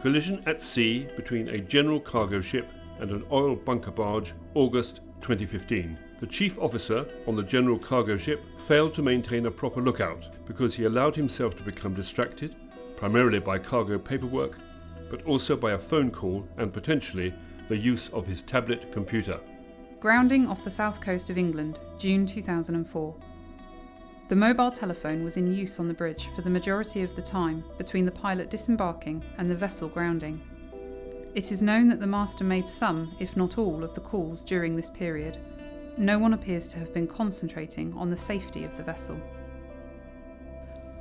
Collision at sea between a general cargo ship and an oil bunker barge, August 2015. The chief officer on the general cargo ship failed to maintain a proper lookout because he allowed himself to become distracted, primarily by cargo paperwork, but also by a phone call and potentially the use of his tablet computer. Grounding off the south coast of England, June 2004. The mobile telephone was in use on the bridge for the majority of the time between the pilot disembarking and the vessel grounding. It is known that the master made some, if not all, of the calls during this period. No one appears to have been concentrating on the safety of the vessel.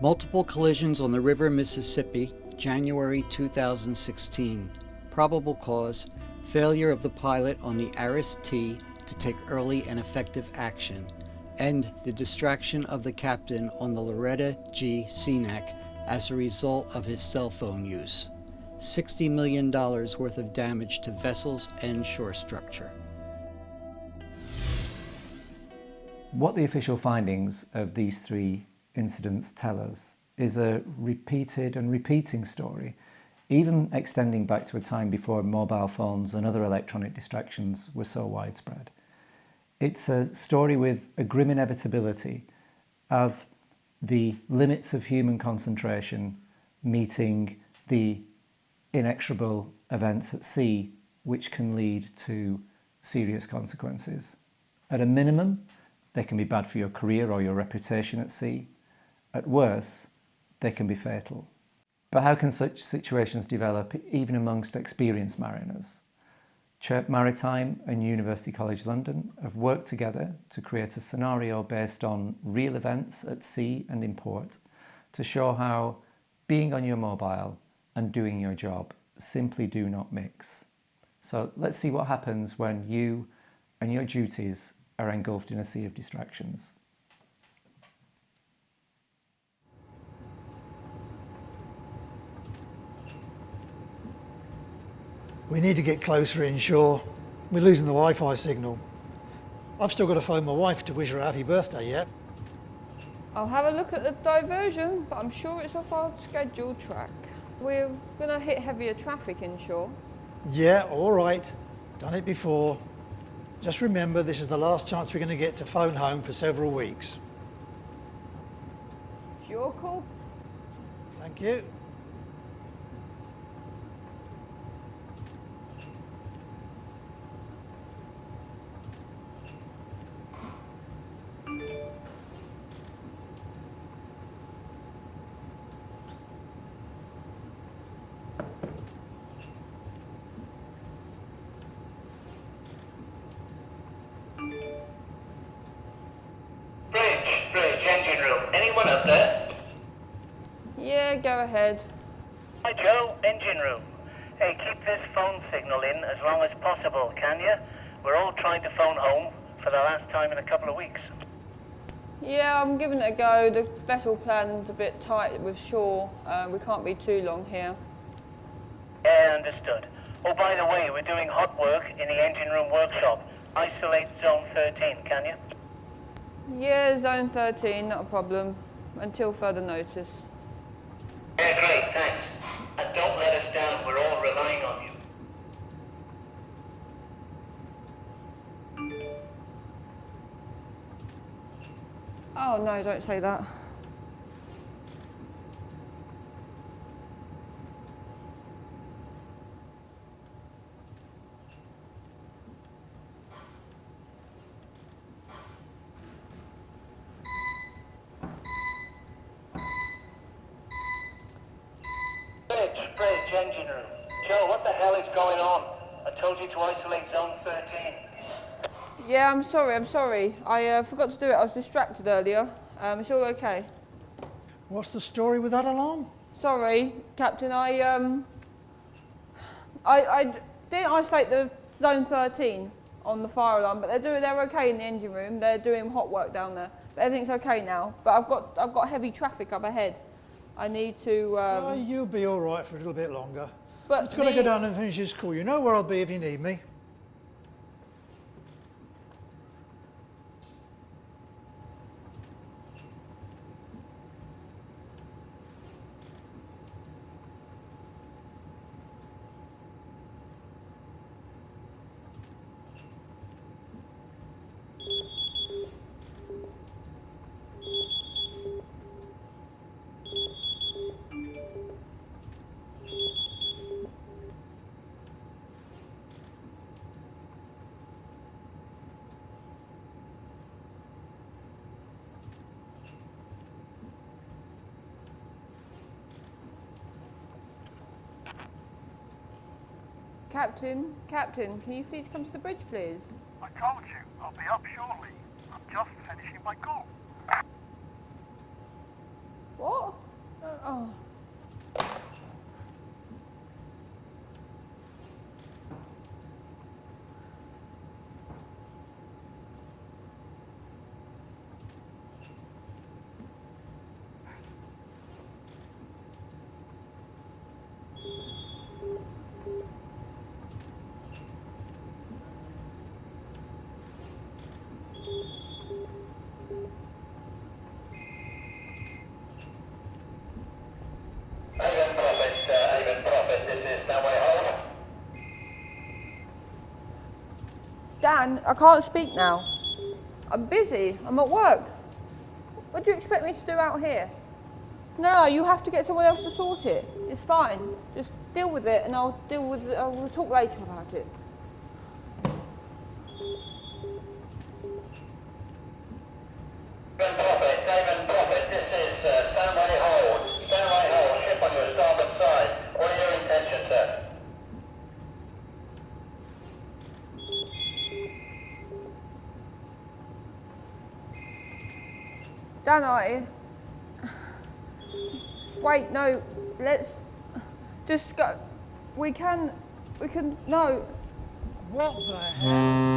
Multiple collisions on the River Mississippi, January 2016. Probable cause, failure of the pilot on the Aris-T to take early and effective action, and the distraction of the captain on the Loretta G. Senac as a result of his cell phone use. $60 million worth of damage to vessels and shore structure. What the official findings of these three incidents tell us is a repeated and repeating story, even extending back to a time before mobile phones and other electronic distractions were so widespread. It's a story with a grim inevitability of the limits of human concentration meeting the inexorable events at sea, which can lead to serious consequences. At a minimum, they can be bad for your career or your reputation at sea. At worst, they can be fatal. But how can such situations develop even amongst experienced mariners? CHIRP Maritime and University College London have worked together to create a scenario based on real events at sea and in port to show how being on your mobile and doing your job simply do not mix. So let's see what happens when you and your duties are engulfed in a sea of distractions. We need to get closer inshore. We're losing the Wi-Fi signal. I've still got to phone my wife to wish her a happy birthday yet. I'll have a look at the diversion, but I'm sure it's off our scheduled track. We're going to hit heavier traffic inshore. Yeah, all right. Done it before. Just remember, this is the last chance we're going to get to phone home for several weeks. It's your call. Thank you. Bridge, engine room. Anyone up there? Yeah, go ahead. Hi Joe, engine room. Hey, keep this phone signal in as long as possible, can you? We're all trying to phone home for the last time in a couple of weeks. Yeah, I'm giving it a go. The vessel plan's a bit tight with shore. We can't be too long here. Yeah, understood. Oh, by the way, we're doing hot work in the engine room workshop. Isolate zone 13, can you? Yeah, zone 13, not a problem. Until further notice. Yeah, great, thanks. And don't let us down, we're all relying on you. Oh no, don't say that. Bridge, engine room. Joe, what the hell is going on? I told you to isolate zone 13. Yeah, I'm sorry. I forgot to do it. I was distracted earlier. It's all okay. What's the story with that alarm? Sorry, Captain. I didn't isolate the zone 13 on the fire alarm, but they're okay in the engine room. They're doing hot work down there. But everything's okay now. But I've got heavy traffic up ahead. I need to. Oh, you'll be all right for a little bit longer. But Just got to go down and finish this call. You know where I'll be if you need me. Captain, can you please come to the bridge, please? I told you, I'll be up shortly. I'm just finishing my call. What? Oh. Dan, I can't speak now. I'm busy. I'm at work. What do you expect me to do out here? No, you have to get someone else to sort it. It's fine. Just deal with it and I'll deal with it. We'll talk later about it. David Prophet, this is Stanway Hold, ship on your starboard side. What are your intentions, sir? Dan, wait, no, let's just go. We can, no. What the hell?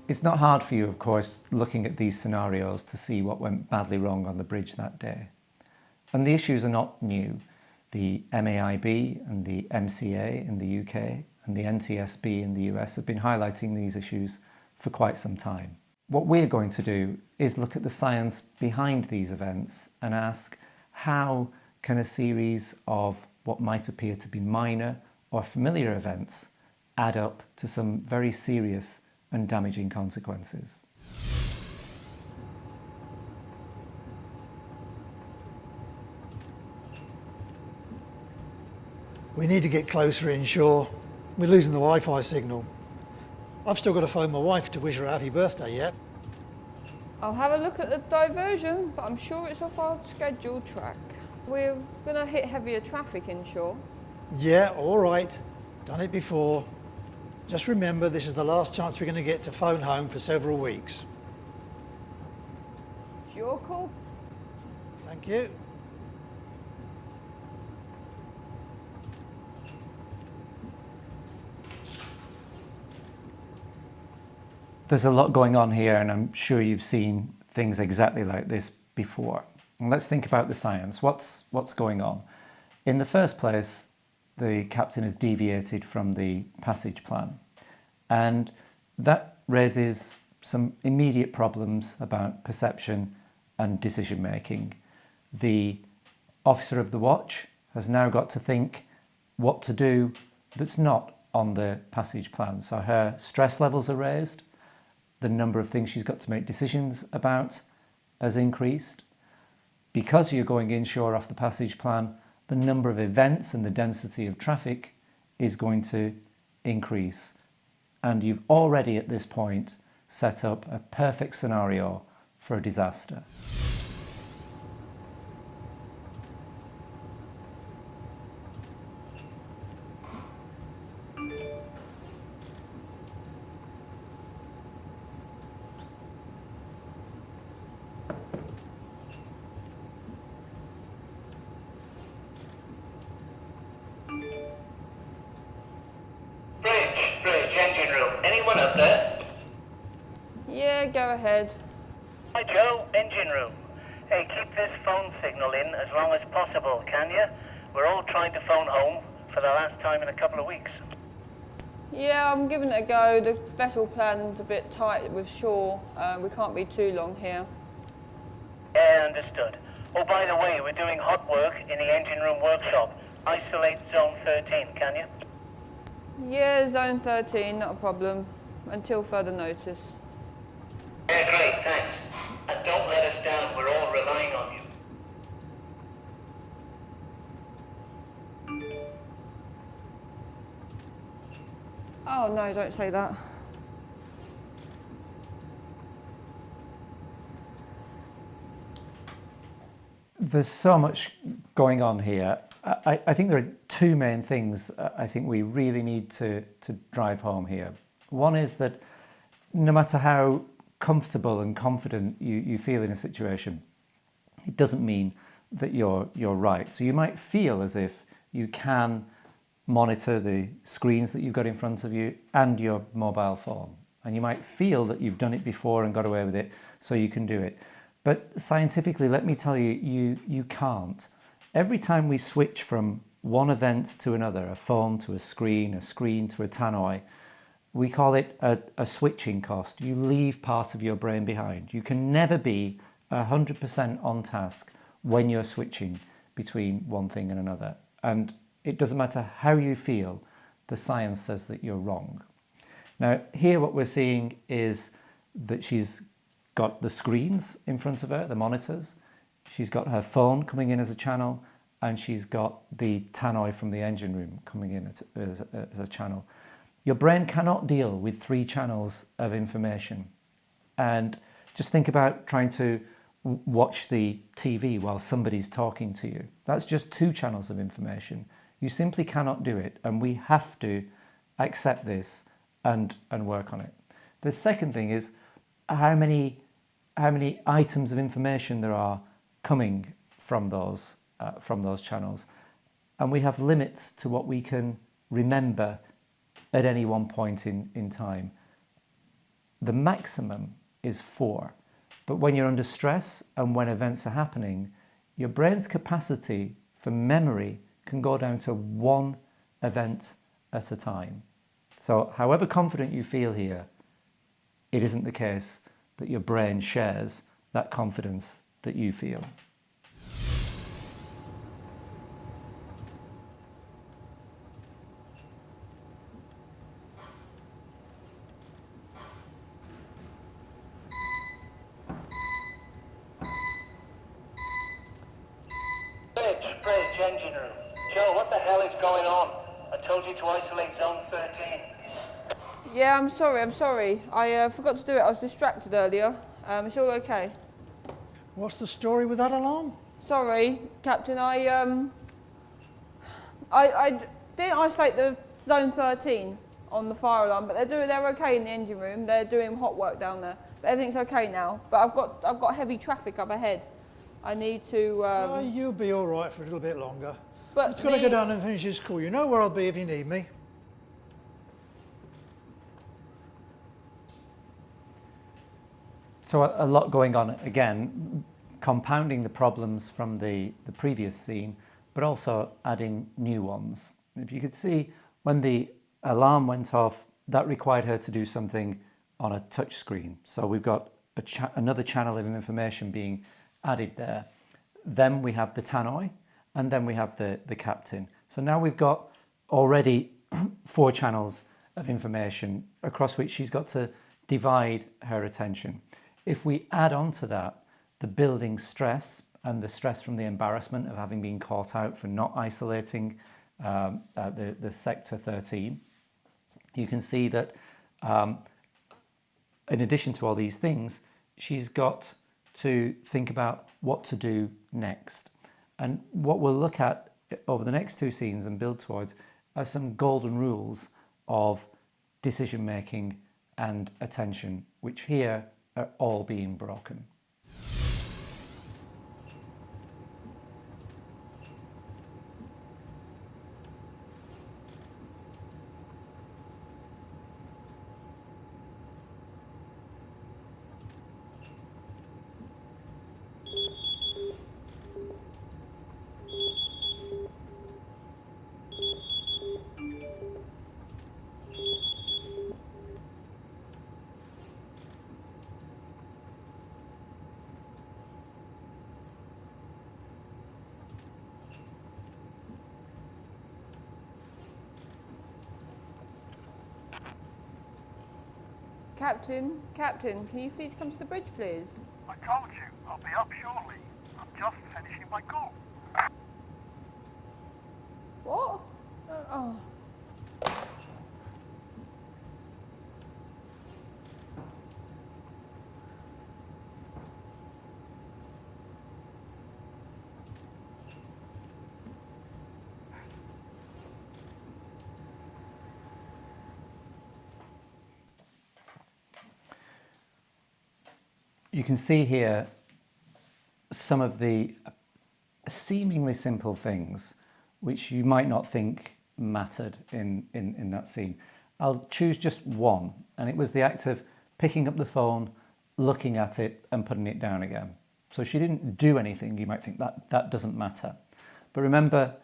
It's not hard for you, of course, looking at these scenarios to see what went badly wrong on the bridge that day. And the issues are not new. The MAIB and the MCA in the UK and the NTSB in the US have been highlighting these issues for quite some time. What we're going to do is look at the science behind these events and ask, how can a series of what might appear to be minor or familiar events add up to some very serious and damaging consequences? We need to get closer inshore. We're losing the Wi-Fi signal. I've still got to phone my wife to wish her a happy birthday yet. I'll have a look at the diversion, but I'm sure it's off our scheduled track. We're going to hit heavier traffic inshore. Yeah, all right. Done it before. Just remember, this is the last chance we're going to get to phone home for several weeks. It's your call. Thank you. There's a lot going on here, and I'm sure you've seen things exactly like this before. And let's think about the science. What's going on? In the first place, the captain has deviated from the passage plan, and that raises some immediate problems about perception and decision making. The officer of the watch has now got to think what to do that's not on the passage plan. So her stress levels are raised, the number of things she's got to make decisions about has increased. Because you're going inshore off the passage plan, the number of events and the density of traffic is going to increase. And you've already at this point set up a perfect scenario for a disaster. Up there? Yeah, go ahead. Hi Joe, engine room. Hey, keep this phone signal in as long as possible, can you? We're all trying to phone home for the last time in a couple of weeks. Yeah, I'm giving it a go. The special plan's a bit tight with shore. We can't be too long here. Yeah, understood. Oh, by the way, we're doing hot work in the engine room workshop. Isolate zone 13, can you? Yeah, zone 13, not a problem. Until further notice. Yeah, great, thanks. And don't let us down, we're all relying on you. Oh no, don't say that. There's so much going on here. I think there are two main things I think we really need to drive home here. One is that no matter how comfortable and confident you feel in a situation, it doesn't mean that you're right. So you might feel as if you can monitor the screens that you've got in front of you and your mobile phone. And you might feel that you've done it before and got away with it, so you can do it. But scientifically, let me tell you, you can't. Every time we switch from one event to another, a phone to a screen to a tannoy, we call it a switching cost. You leave part of your brain behind. You can never be 100% on task when you're switching between one thing and another. And it doesn't matter how you feel, the science says that you're wrong. Now, here what we're seeing is that she's got the screens in front of her, the monitors. She's got her phone coming in as a channel, and she's got the tannoy from the engine room coming in as a channel. Your brain cannot deal with 3 channels of information. And just think about trying to watch the TV while somebody's talking to you. That's just 2 channels of information. You simply cannot do it, and we have to accept this and work on it. The second thing is how many items of information there are coming from those channels, and we have limits to what we can remember at any one point in time. The maximum is 4, but when you're under stress and when events are happening, your brain's capacity for memory can go down to 1 event at a time. So however confident you feel here, it isn't the case that your brain shares that confidence that you feel. Bridge, engine room. Joe, what the hell is going on? I told you to isolate zone 13. Yeah, I'm sorry. I forgot to do it. I was distracted earlier. It's all okay. What's the story with that alarm? Sorry, Captain. I didn't isolate the zone 13 on the fire alarm, but they're okay in the engine room. They're doing hot work down there. But everything's okay now. But I've got heavy traffic up ahead. I need to. You'll be all right for a little bit longer. But Just got to go down and finish this call. You know where I'll be if you need me. So a lot going on, again, compounding the problems from the previous scene, but also adding new ones. If you could see, when the alarm went off, that required her to do something on a touch screen. So we've got another channel of information being added there. Then we have the tannoy, and then we have the captain. So now we've got already 4 channels of information across which she's got to divide her attention. If we add on to that the building stress and the stress from the embarrassment of having been caught out for not isolating the sector 13, you can see that in addition to all these things, she's got to think about what to do next. And what we'll look at over the next 2 scenes and build towards are some golden rules of decision making and attention, which here are all being broken. Captain, can you please come to the bridge, please? I told you, I'll be up shortly. I'm just finishing my call. What? Oh. you can see here some of the seemingly simple things which you might not think mattered in that scene. I'll choose just one, and it was the act of picking up the phone, looking at it and putting it down again. So she didn't do anything. You might think that doesn't matter. But remember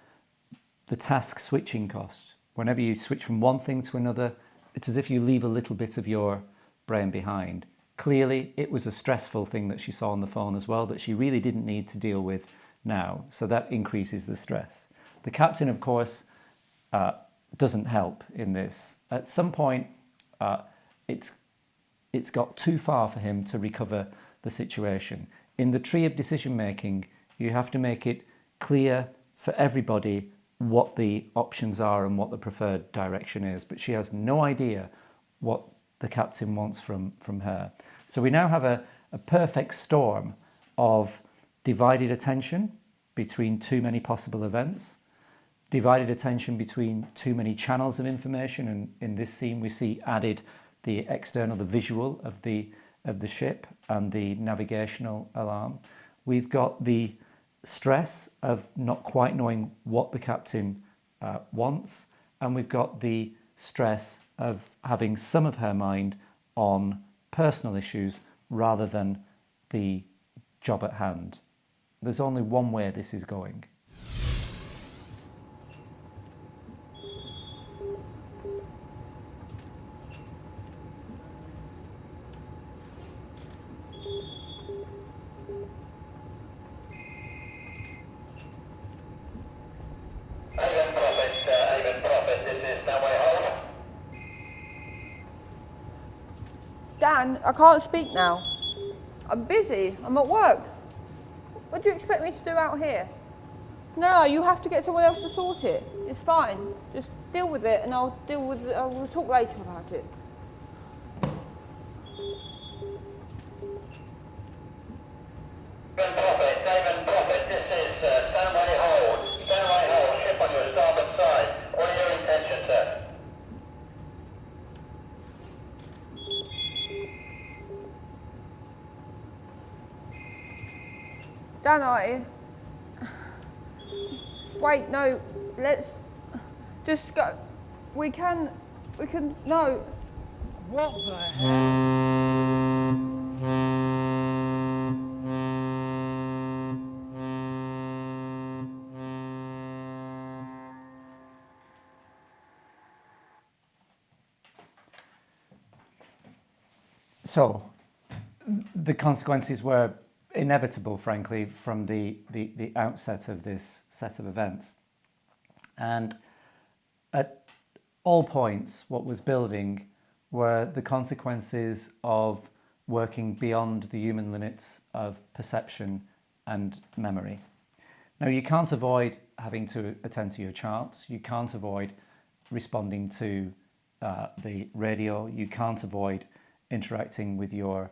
the task switching cost. Whenever you switch from one thing to another, it's as if you leave a little bit of your brain behind. Clearly, it was a stressful thing that she saw on the phone as well that she really didn't need to deal with now. So that increases the stress. The captain, of course, doesn't help in this. At some point, it's got too far for him to recover the situation. In the tree of decision making, you have to make it clear for everybody what the options are and what the preferred direction is. But she has no idea what the captain wants from her. So we now have a perfect storm of divided attention between too many possible events, divided attention between too many channels of information, and in this scene we see added the external, the visual of the ship and the navigational alarm. We've got the stress of not quite knowing what the captain wants, and we've got the stress of having some of her mind on personal issues rather than the job at hand. There's only one way this is going. Dan, I can't speak now. I'm busy. I'm at work. What do you expect me to do out here? No, you have to get someone else to sort it. It's fine. Just deal with it, and I'll we'll talk later about it. David Prophet, this is Stanway Hold, ship on your starboard side. What are your intentions, sir? Dan, wait, no, let's just go. We can, no. What the hell? So the consequences were inevitable, frankly, from the outset of this set of events. And at all points, what was building were the consequences of working beyond the human limits of perception and memory. Now, you can't avoid having to attend to your charts. You can't avoid responding to the radio. You can't avoid interacting with your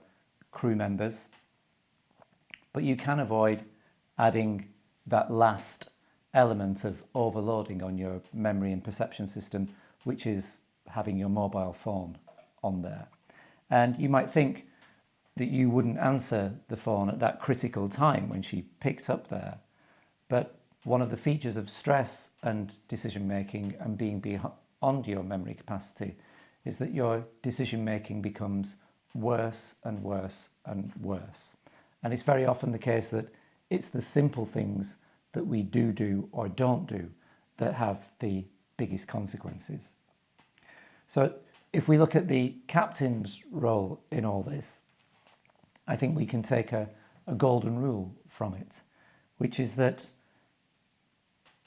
crew members. But you can avoid adding that last element of overloading on your memory and perception system, which is having your mobile phone on there. And you might think that you wouldn't answer the phone at that critical time when she picked up there. But one of the features of stress and decision making and being beyond your memory capacity is that your decision making becomes worse and worse and worse. And it's very often the case that it's the simple things that we do or don't do that have the biggest consequences. So if we look at the captain's role in all this, I think we can take a golden rule from it, which is that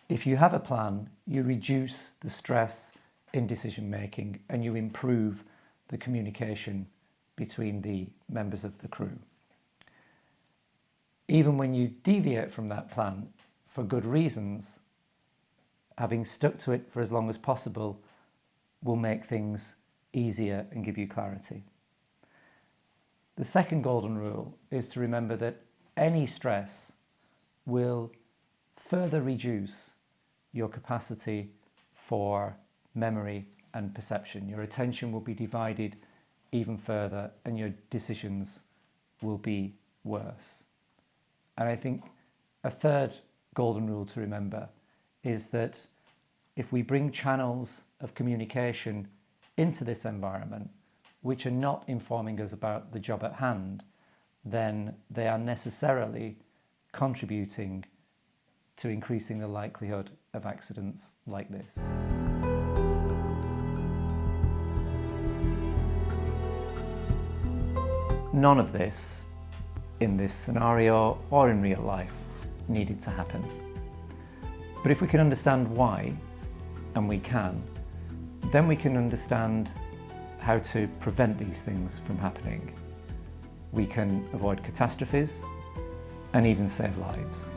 if you have a plan, you reduce the stress in decision making and you improve the communication between the members of the crew. Even when you deviate from that plan for good reasons, having stuck to it for as long as possible will make things easier and give you clarity. The second golden rule is to remember that any stress will further reduce your capacity for memory and perception. Your attention will be divided even further and your decisions will be worse. And I think a third golden rule to remember is that if we bring channels of communication into this environment which are not informing us about the job at hand, then they are necessarily contributing to increasing the likelihood of accidents like this. None of this, in this scenario or in real life, needed to happen. But if we can understand why, and we can, then we can understand how to prevent these things from happening. We can avoid catastrophes and even save lives.